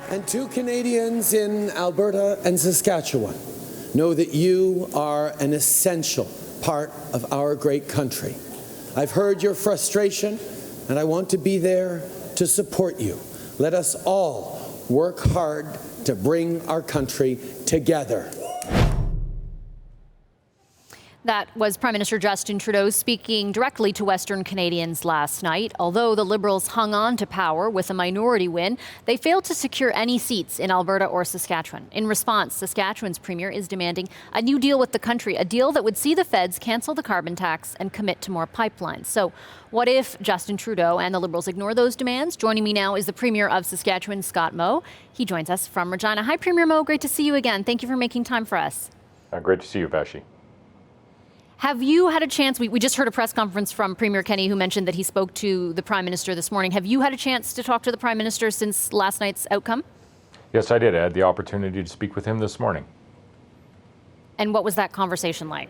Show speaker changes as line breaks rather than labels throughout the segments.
And to Canadians in Alberta and Saskatchewan, know that you are an essential part of our great country. I've heard your frustration, and I want to be there to support you. Let us all work hard to bring our country together.
That was Prime Minister Justin Trudeau speaking directly to Western Canadians last night. Although the Liberals hung on to power with a minority win, they failed to secure any seats in Alberta or Saskatchewan. In response, Saskatchewan's Premier is demanding a new deal with the country, a deal that would see the feds cancel the carbon tax and commit to more pipelines. So what if Justin Trudeau and the Liberals ignore those demands? Joining me now is the Premier of Saskatchewan, Scott Moe. He joins us from Regina. Hi, Premier Moe. Great to see you again. Thank you for making time for us.
Great to see you, Vashi.
Have you had a chance, we just heard a press conference from Premier Kenney who mentioned that he spoke to the Prime Minister this morning. Have you had a chance to talk to the Prime Minister since last night's outcome?
Yes, I did. I had the opportunity to speak with him this morning.
And what was that conversation like?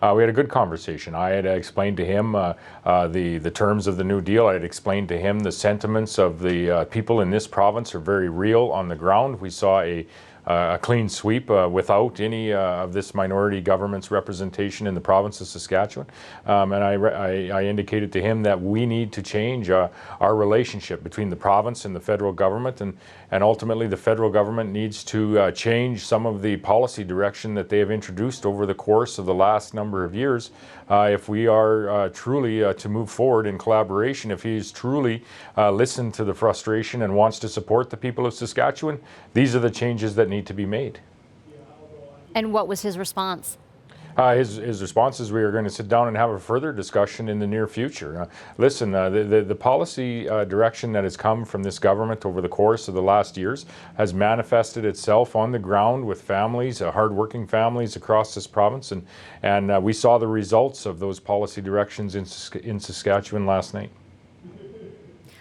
We had a good conversation. I had explained to him the terms of the new deal. I had explained to him the sentiments of the people in this province are very real on the ground. We saw a clean sweep without any of this minority government's representation in the province of Saskatchewan. And I indicated to him that we need to change our relationship between the province and the federal government, and ultimately the federal government needs to change some of the policy direction that they have introduced over the course of the last number of years if we are truly to move forward in collaboration. If he's truly listened to the frustration and wants to support the people of Saskatchewan, these are the changes that need to be made.
And what was his response?
His response is we are going to sit down and have a further discussion in the near future. Listen, the policy direction that has come from this government over the course of the last years has manifested itself on the ground with families, hardworking families across this province, and we saw the results of those policy directions in Saskatchewan last night.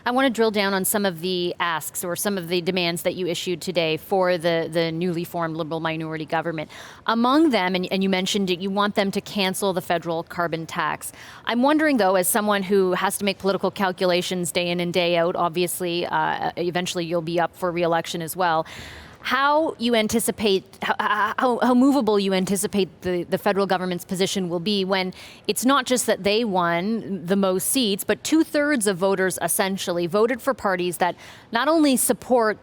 I want to drill down on some of the asks or some of the demands that you issued today for the newly formed Liberal minority government. Among them, and you mentioned it, you want them to cancel the federal carbon tax. I'm wondering, though, as someone who has to make political calculations day in and day out, obviously, eventually you'll be up for re-election as well, how you anticipate, how movable you anticipate the federal government's position will be when it's not just that they won the most seats, but 2/3 of voters essentially voted for parties that not only support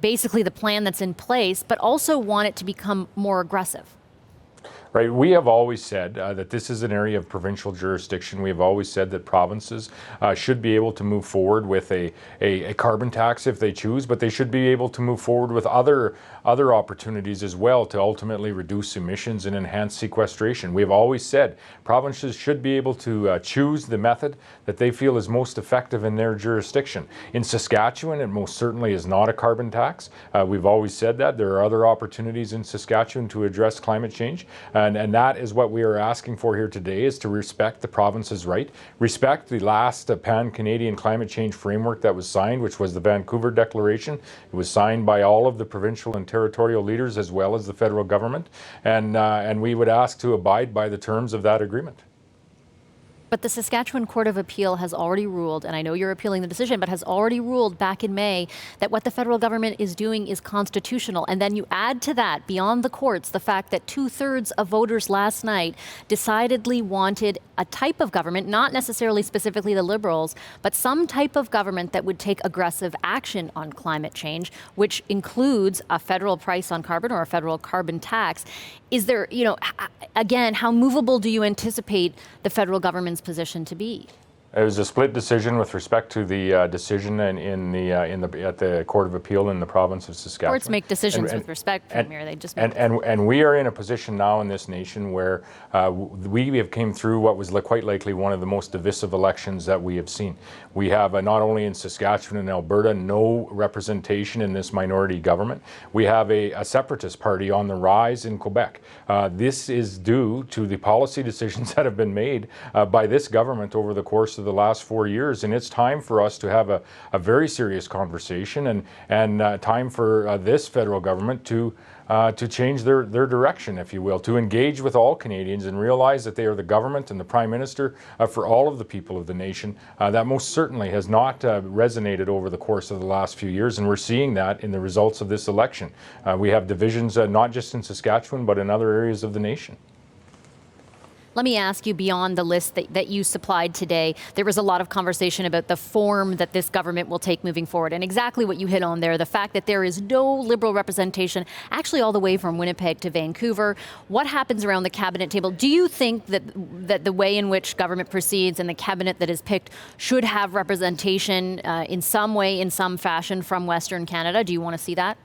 basically the plan that's in place, but also want it to become more aggressive.
Right. We have always said that this is an area of provincial jurisdiction. We have always said that provinces should be able to move forward with a carbon tax if they choose, but they should be able to move forward with other opportunities as well to ultimately reduce emissions and enhance sequestration. We have always said provinces should be able to choose the method that they feel is most effective in their jurisdiction. In Saskatchewan, it most certainly is not a carbon tax. We've always said that. There are other opportunities in Saskatchewan to address climate change. And that is what we are asking for here today, is to respect the province's right, respect the last pan-Canadian climate change framework that was signed, which was the Vancouver Declaration. It was signed by all of the provincial and territorial leaders as well as the federal government, and we would ask to abide by the terms of that agreement.
But the Saskatchewan Court of Appeal has already ruled, and I know you're appealing the decision, but has already ruled back in May that what the federal government is doing is constitutional. And then you add to that, beyond the courts, the fact that 2/3 of voters last night decidedly wanted a type of government, not necessarily specifically the Liberals, but some type of government that would take aggressive action on climate change, which includes a federal price on carbon or a federal carbon tax. Is there, again, how movable do you anticipate the federal government's position to be?
It was a split decision with respect to the decision at the Court of Appeal in the province of Saskatchewan.
Courts make decisions with respect, Premier. They just make
and we are in a position now in this nation where we have came through what was quite likely one of the most divisive elections that we have seen. We have not only in Saskatchewan and Alberta no representation in this minority government. We have a separatist party on the rise in Quebec. This is due to the policy decisions that have been made by this government over the course of the last 4 years, and it's time for us to have a very serious conversation and time for this federal government to change their direction, if you will, to engage with all Canadians and realize that they are the government and the Prime Minister for all of the people of the nation. That most certainly has not resonated over the course of the last few years, and we're seeing that in the results of this election. We have divisions not just in Saskatchewan, but in other areas of the nation.
Let me ask you, beyond the list that you supplied today, there was a lot of conversation about the form that this government will take moving forward, and exactly what you hit on there, the fact that there is no Liberal representation, actually all the way from Winnipeg to Vancouver. What happens around the cabinet table? Do you think that the way in which government proceeds and the cabinet that is picked should have representation in some way, in some fashion, from Western Canada? Do you want to see that?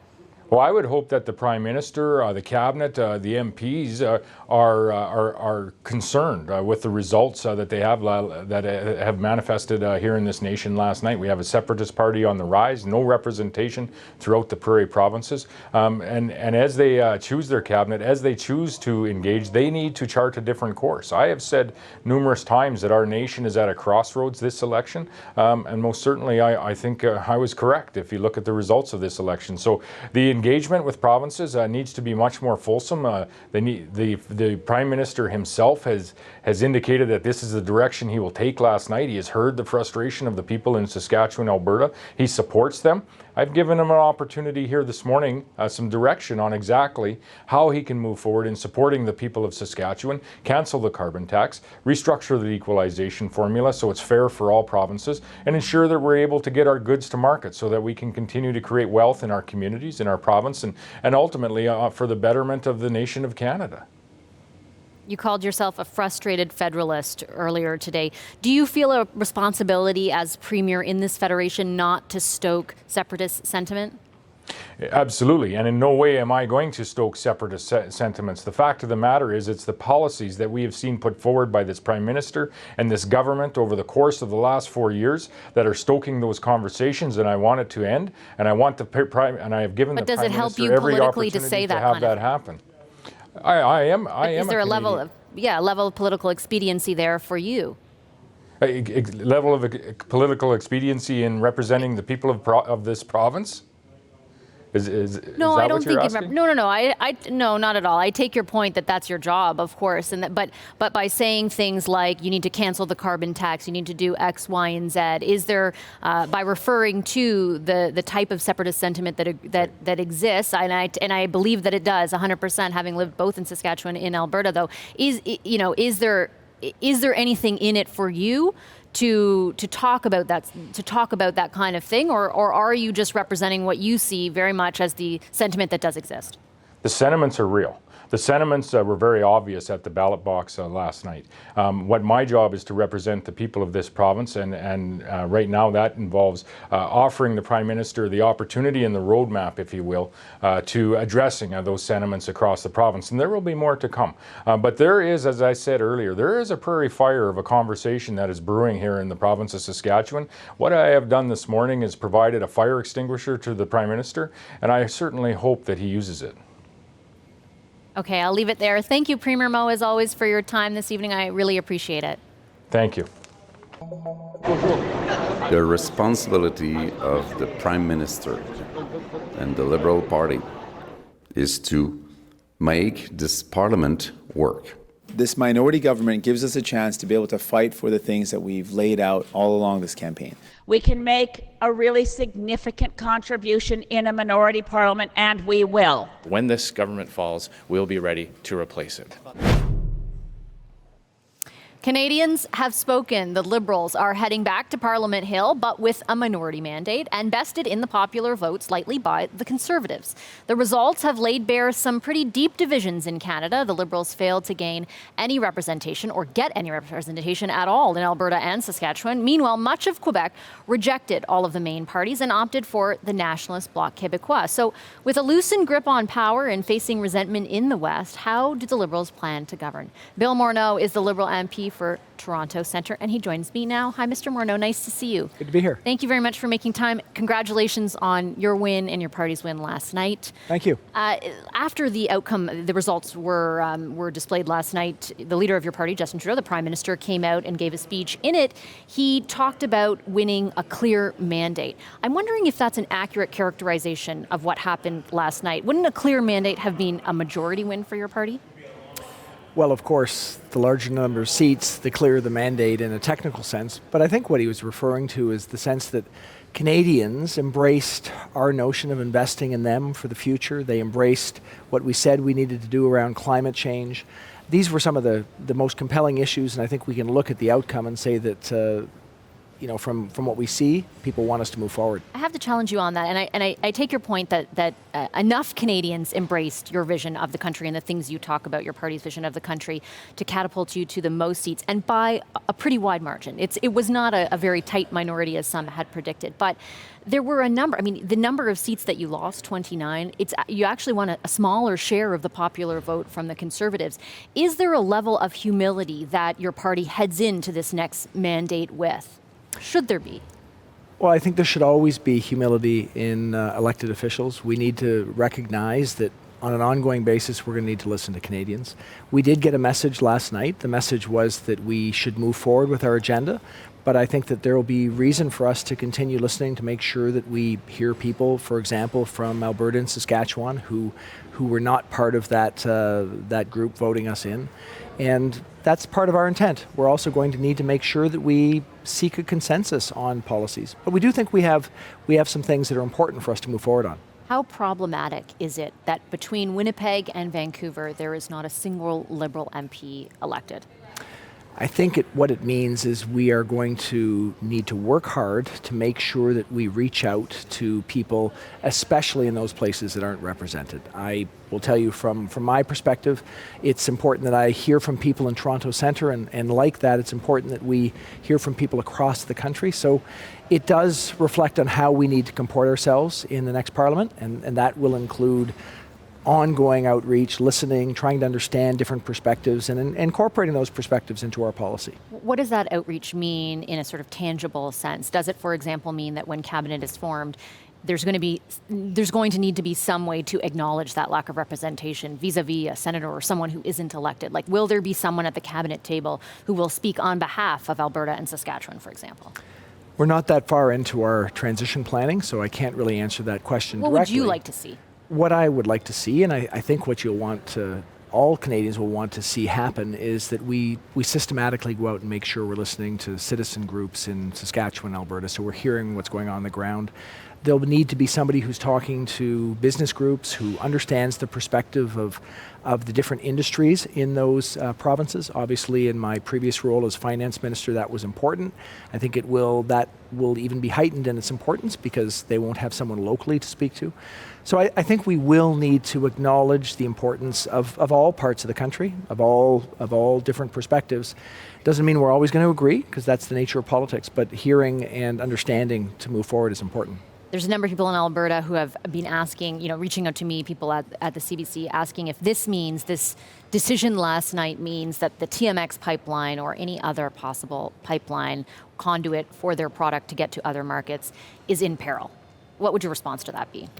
Well, I would hope that the Prime Minister, the Cabinet, the MPs are concerned with the results that they have manifested here in this nation last night. We have a separatist party on the rise, no representation throughout the Prairie provinces. And as they choose their Cabinet, as they choose to engage, they need to chart a different course. I have said numerous times that our nation is at a crossroads this election, and most certainly I think I was correct if you look at the results of this election. So the engagement with provinces needs to be much more fulsome. The Prime Minister himself has indicated that this is the direction he will take last night. He has heard the frustration of the people in Saskatchewan, Alberta. He supports them. I've given him an opportunity here this morning, some direction on exactly how he can move forward in supporting the people of Saskatchewan, cancel the carbon tax, restructure the equalization formula so it's fair for all provinces, and ensure that we're able to get our goods to market so that we can continue to create wealth in our communities, in our province, and ultimately for the betterment of the nation of Canada.
You called yourself a frustrated federalist earlier today. Do you feel a responsibility as Premier in this federation not to stoke separatist sentiment?
Absolutely, and in no way am I going to stoke separatist sentiments. The fact of the matter is it's the policies that we have seen put forward by this Prime Minister and this government over the course of the last 4 years that are stoking those conversations, and I want it to end, and I want the Prime, and I have given the Prime Minister every opportunity to have that happen. I am.
Is there a level of political expediency there for you?
A level of political expediency in representing the people of this province?
No, I don't think no, not at all. I take your point that that's your job, of course, and but by saying things like you need to cancel the carbon tax, you need to do X, Y, and Z, is there by referring to the type of separatist sentiment that exists, and I believe that it does 100%, having lived both in Saskatchewan and in Alberta, though, is there anything in it for you to talk about that kind of thing, or are you just representing what you see very much as the sentiment that does exist?
The sentiments are real. The sentiments were very obvious at the ballot box last night. What my job is to represent the people of this province, and right now that involves offering the Prime Minister the opportunity and the roadmap, if you will, to addressing those sentiments across the province. And there will be more to come. But there is, as I said earlier, there is a prairie fire of a conversation that is brewing here in the province of Saskatchewan. What I have done this morning is provided a fire extinguisher to the Prime Minister, and I certainly hope that he uses it.
Okay, I'll leave it there. Thank you, Premier Moe, as always, for your time this evening. I really appreciate it.
Thank you.
The responsibility of the Prime Minister and the Liberal Party is to make this Parliament work.
This minority government gives us a chance to be able to fight for the things that we've laid out all along this campaign.
We can make a really significant contribution in a minority parliament, and we will.
When this government falls, we'll be ready to replace it.
Canadians have spoken. The Liberals are heading back to Parliament Hill, but with a minority mandate and bested in the popular vote slightly by the Conservatives. The results have laid bare some pretty deep divisions in Canada. The Liberals failed to gain any representation or get any representation at all in Alberta and Saskatchewan. Meanwhile, much of Quebec rejected all of the main parties and opted for the Nationalist Bloc Québécois. So with a loosened grip on power and facing resentment in the West, how do the Liberals plan to govern? Bill Morneau is the Liberal MP for Toronto Centre, and he joins me now. Hi, Mr. Morneau. Nice to see you.
Good to be here.
Thank you very much for making time. Congratulations on your win and your party's win last night.
Thank you.
After the outcome, the results were displayed last night, the leader of your party, Justin Trudeau, the Prime Minister, came out and gave a speech. In it, he talked about winning a clear mandate. I'm wondering if that's an accurate characterization of what happened last night. Wouldn't a clear mandate have been a majority win for your party?
Well, of course, the larger number of seats, the clearer the mandate in a technical sense. But I think what he was referring to is the sense that Canadians embraced our notion of investing in them for the future. They embraced what we said we needed to do around climate change. These were some of the most compelling issues, and I think we can look at the outcome and say that from what we see, people want us to move forward.
I have to challenge you on that, and I take your point that enough Canadians embraced your vision of the country and the things you talk about, your party's vision of the country, to catapult you to the most seats, and by a pretty wide margin. It was not a very tight minority as some had predicted, but there were a number. I mean, the number of seats that you lost, 29, you actually won a smaller share of the popular vote from the Conservatives. Is there a level of humility that your party heads into this next mandate with? Should there be?
Well, I think there should always be humility in elected officials. We need to recognize that on an ongoing basis, we're going to need to listen to Canadians. We did get a message last night. The message was that we should move forward with our agenda, but I think that there will be reason for us to continue listening to make sure that we hear people, for example, from Alberta and Saskatchewan who were not part of that group voting us in. And that's part of our intent. We're also going to need to make sure that we seek a consensus on policies. But we do think we have some things that are important for us to move forward on.
How problematic is it that between Winnipeg and Vancouver, there is not a single Liberal MP elected?
I think what it means is we are going to need to work hard to make sure that we reach out to people, especially in those places that aren't represented. I will tell you from my perspective, it's important that I hear from people in Toronto Centre, and like that, it's important that we hear from people across the country. So it does reflect on how we need to comport ourselves in the next Parliament, and that will include ongoing outreach, listening, trying to understand different perspectives, and incorporating those perspectives into our policy.
What does that outreach mean in a sort of tangible sense? Does it, for example, mean that when cabinet is formed, there's going to need to be some way to acknowledge that lack of representation vis-a-vis a senator or someone who isn't elected? Like, will there be someone at the cabinet table who will speak on behalf of Alberta and Saskatchewan, for example?
We're not that far into our transition planning, so I can't really answer that question directly.
What would you like to see?
What I would like to see, and I think what all Canadians will want to see happen, is that we systematically go out and make sure we're listening to citizen groups in Saskatchewan, Alberta, so we're hearing what's going on the ground. There'll need to be somebody who's talking to business groups, who understands the perspective of the different industries in those provinces. Obviously, in my previous role as finance minister, that was important. I think that will even be heightened in its importance because they won't have someone locally to speak to. So I think we will need to acknowledge the importance of all parts of the country, of all different perspectives. Doesn't mean we're always going to agree, because that's the nature of politics, but hearing and understanding to move forward is important.
There's a number of people in Alberta who have been asking, reaching out to me, people at the CBC, asking if this decision last night means that the TMX pipeline or any other possible pipeline conduit for their product to get to other markets is in peril. What would your response to that be?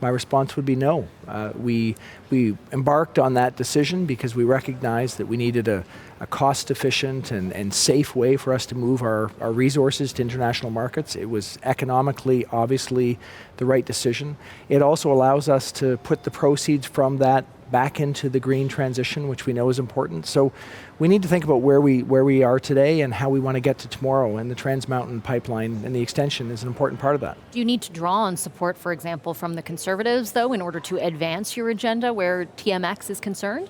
My response would be no. We embarked on that decision because we recognized that we needed a cost-efficient and safe way for us to move our resources to international markets. It was economically, obviously, the right decision. It also allows us to put the proceeds from that back into the green transition, which we know is important. So we need to think about where we are today and how we want to get to tomorrow, and the Trans Mountain pipeline and the extension is an important part of that.
Do you need to draw on support, for example, from the Conservatives, though, in order to advance your agenda where TMX is concerned?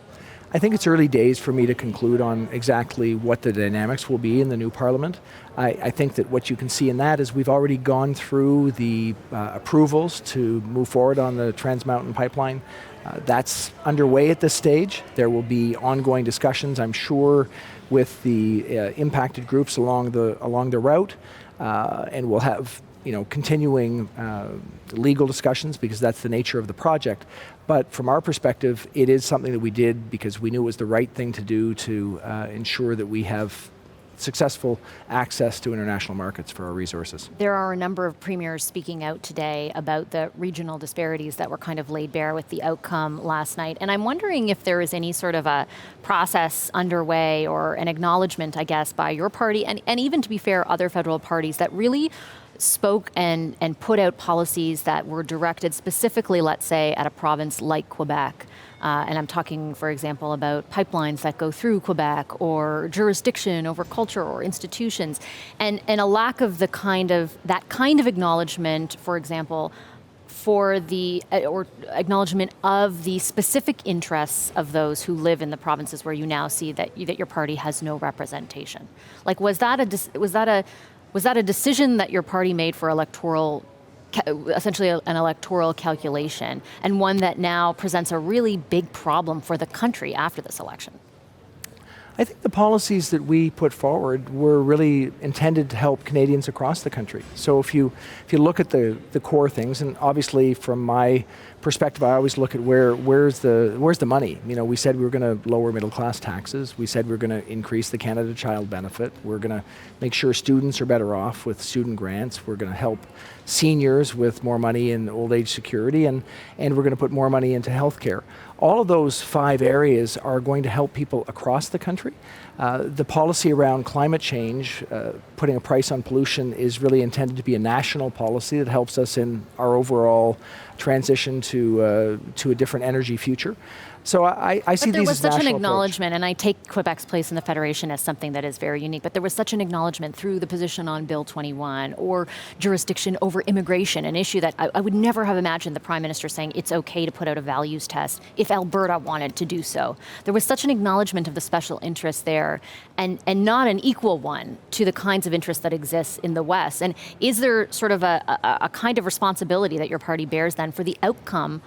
I think it's early days for me to conclude on exactly what the dynamics will be in the new Parliament. I think that what you can see in that is we've already gone through the approvals to move forward on the Trans Mountain pipeline. That's underway at this stage. There will be ongoing discussions, I'm sure, with the impacted groups along the route, and we'll have continuing legal discussions because that's the nature of the project. But from our perspective, it is something that we did because we knew it was the right thing to do to ensure that we have successful access to international markets for our resources.
There are a number of premiers speaking out today about the regional disparities that were kind of laid bare with the outcome last night. And I'm wondering if there is any sort of a process underway or an acknowledgement, I guess, by your party and even, to be fair, other federal parties that really spoke and put out policies that were directed specifically, let's say, at a province like Quebec. And I'm talking, for example, about pipelines that go through Quebec or jurisdiction over culture or institutions, and a lack of that kind of acknowledgement, for example, for the or acknowledgement of the specific interests of those who live in the provinces where you now see that your party has no representation. Like, was that a decision that your party made for essentially an electoral calculation, and one that now presents a really big problem for the country after this election?
I think the policies that we put forward were really intended to help Canadians across the country. So if you look at the core things, and obviously from my perspective, I always look at where's the money. We said we were going to lower middle class taxes. We said we were going to increase the Canada Child Benefit. We're going to make sure students are better off with student grants. We're going to help seniors with more money in old age security, and we're going to put more money into healthcare. All of those 5 areas are going to help people across the country. The policy around climate change, putting a price on pollution, is really intended to be a national policy that helps us in our overall transition to a different energy future. So I see these as national. But there was such an acknowledgement,
and I take Quebec's place in the Federation as something that is very unique, but there was such an acknowledgement through the position on Bill 21 or jurisdiction over immigration, an issue that I would never have imagined the Prime Minister saying it's okay to put out a values test if Alberta wanted to do so. There was such an acknowledgement of the special interest there, and not an equal one to the kinds of interests that exist in the West. And is there sort of a kind of responsibility that your party bears then for the outcome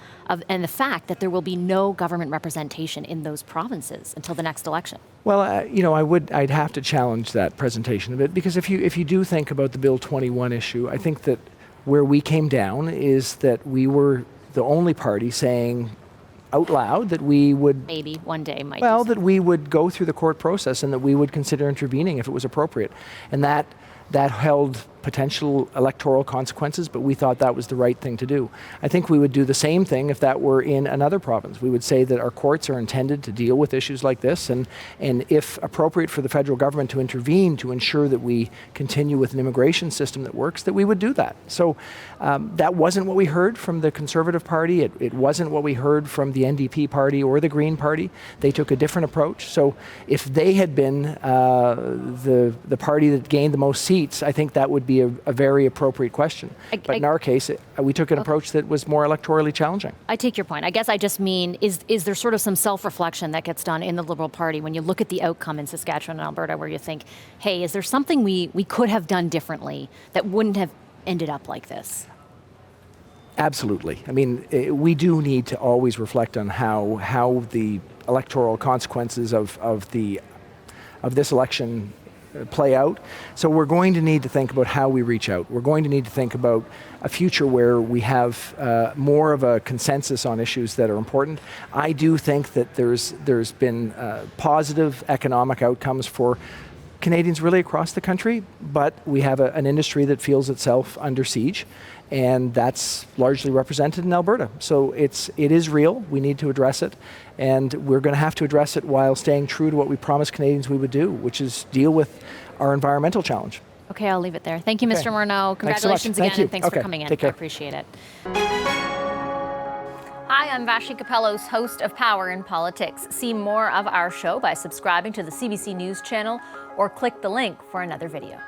and the fact that there will be no government representation in those provinces until the next election?
Well, I'd have to challenge that presentation a bit, because if you do think about the Bill 21 issue, I think that where we came down is that we were the only party saying out loud that we would
maybe one day might
that we would go through the court process and that we would consider intervening if it was appropriate, and that held potential electoral consequences, but we thought that was the right thing to do. I think we would do the same thing if that were in another province. We would say that our courts are intended to deal with issues like this, and if appropriate for the federal government to intervene to ensure that we continue with an immigration system that works, that we would do that. So that wasn't what we heard from the Conservative Party. It wasn't what we heard from the NDP Party or the Green Party. They took a different approach. So if they had been the party that gained the most seats, I think that would be a very appropriate question. But in our case, we took an approach that was more electorally challenging.
I take your point. I guess I just mean, is there sort of some self-reflection that gets done in the Liberal Party when you look at the outcome in Saskatchewan and Alberta, where you think, hey, is there something we could have done differently that wouldn't have ended up like this?
Absolutely. I mean, we do need to always reflect on how the electoral consequences of this election play out. So we're going to need to think about how we reach out. We're going to need to think about a future where we have more of a consensus on issues that are important. I do think that there's been positive economic outcomes for Canadians really across the country, but we have an industry that feels itself under siege, and that's largely represented in Alberta. So it is real. We need to address it, and we're going to have to address it while staying true to what we promised Canadians we would do, which is deal with our environmental challenge.
Okay, I'll leave it there. Thank you, Mr. Morneau. Congratulations again, and thanks for coming in.
Take care.
I appreciate it. Hi, I'm Vashi Capellos, host of Power in Politics. See more of our show by subscribing to the CBC News channel or click the link for another video.